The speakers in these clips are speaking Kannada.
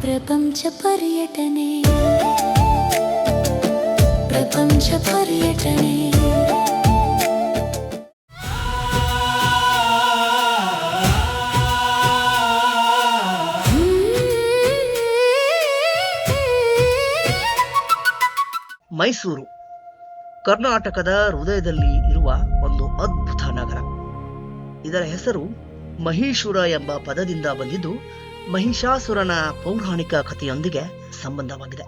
ಪ್ರಪಂಚ ಪರ್ಯಟನೆ ಪ್ರಪಂಚ ಪರ್ಯಟನೆ ಮೈಸೂರು ಕರ್ನಾಟಕದ ಹೃದಯದಲ್ಲಿ ಇರುವ ಒಂದು ಅದ್ಭುತ ನಗರ. ಇದರ ಹೆಸರು ಮಹೀಶೂರ ಎಂಬ ಪದದಿಂದ ಬಂದಿದ್ದು ಮಹಿಷಾಸುರನ ಪೌರಾಣಿಕ ಕಥೆಯೊಂದಿಗೆ ಸಂಬಂಧವಾಗಿದೆ.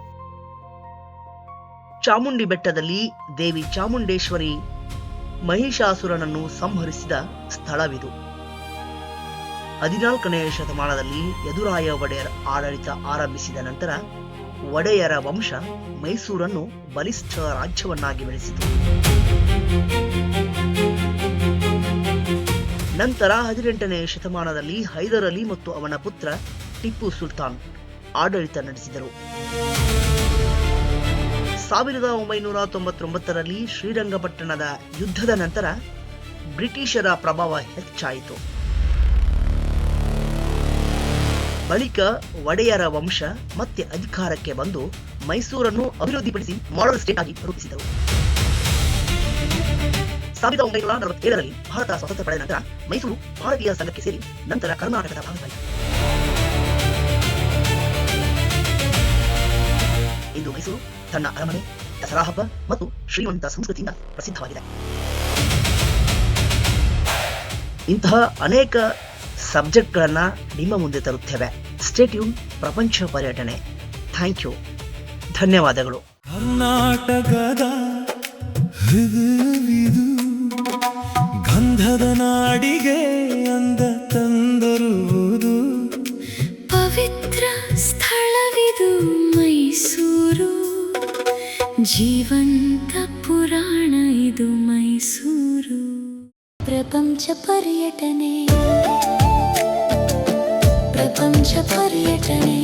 ಚಾಮುಂಡಿ ಬೆಟ್ಟದಲ್ಲಿ ದೇವಿ ಚಾಮುಂಡೇಶ್ವರಿ ಮಹಿಷಾಸುರನನ್ನು ಸಂಹರಿಸಿದ ಸ್ಥಳವಿದು. 14ನೇ ಶತಮಾನದಲ್ಲಿ ಯದುರಾಯ ಒಡೆಯರ್ ಆಡಳಿತ ಆರಂಭಿಸಿದ ನಂತರ ಒಡೆಯರ ವಂಶ ಮೈಸೂರನ್ನು ಬಲಿಷ್ಠ ರಾಜ್ಯವನ್ನಾಗಿ ಬೆಳೆಸಿತು. ನಂತರ 18ನೇ ಶತಮಾನದಲ್ಲಿ ಹೈದರ್ ಅಲಿ ಮತ್ತು ಅವನ ಪುತ್ರ ಟಿಪ್ಪು ಸುಲ್ತಾನ್ ಆಡಳಿತ ನಡೆಸಿದರು. 1999ರಲ್ಲಿ ಶ್ರೀರಂಗಪಟ್ಟಣದ ಯುದ್ಧದ ನಂತರ ಬ್ರಿಟಿಷರ ಪ್ರಭಾವ ಹೆಚ್ಚಾಯಿತು. ಬಳಿಕ ಒಡೆಯರ ವಂಶ ಮತ್ತೆ ಅಧಿಕಾರಕ್ಕೆ ಬಂದು ಮೈಸೂರನ್ನು ಅಭಿವೃದ್ಧಿಪಡಿಸಿ ಮಾಡೆಲ್ ಸ್ಟೇಟ್ ಆಗಿ ರೂಪಿಸಿದರು. 1947ರಲ್ಲಿ ಭಾರತ ಸ್ವಾತಂತ್ರ್ಯ ಪಡೆದ ನಂತರ ಮೈಸೂರು ಭಾರತೀಯ ಸಂಘಕ್ಕೆ ಸೇರಿ ನಂತರ ಕರ್ನಾಟಕದ ಭಾಗವಾಯಿತು. ಇಂದು ಮೈಸೂರು ತನ್ನ ಅರಮನೆ, ದಸರಾ ಹಬ್ಬ ಮತ್ತು ಶ್ರೀಮಂತ ಸಂಸ್ಕೃತಿಯಿಂದ ಪ್ರಸಿದ್ಧವಾಗಿದೆ. ಇಂತಹ ಅನೇಕ ಸಬ್ಜೆಕ್ಟ್ಗಳನ್ನ ನಿಮ್ಮ ಮುಂದೆ ತರುತ್ತೇವೆ. Stay tune. ಪ್ರಪಂಚ ಪರ್ಯಟನೆ. Thank you. ಧನ್ಯವಾದಗಳು. ಕರ್ನಾಟಕದ ಹೃದಯವಿದು, ಗಂಧದ ನಾಡಿಗೆ ಅಂದ ತಂದರುವುದು, ಪವಿತ್ರ ಸ್ಥಳವಿದು ಮೈಸೂರು, ಜೀವಂತ ಪುರಾಣ ಇದು ಮೈಸೂರು. ಪ್ರಪಂಚ ಪರ್ಯಟನೆ ಪ್ರಪಂಚ ಪರ್ಯಟನೆ.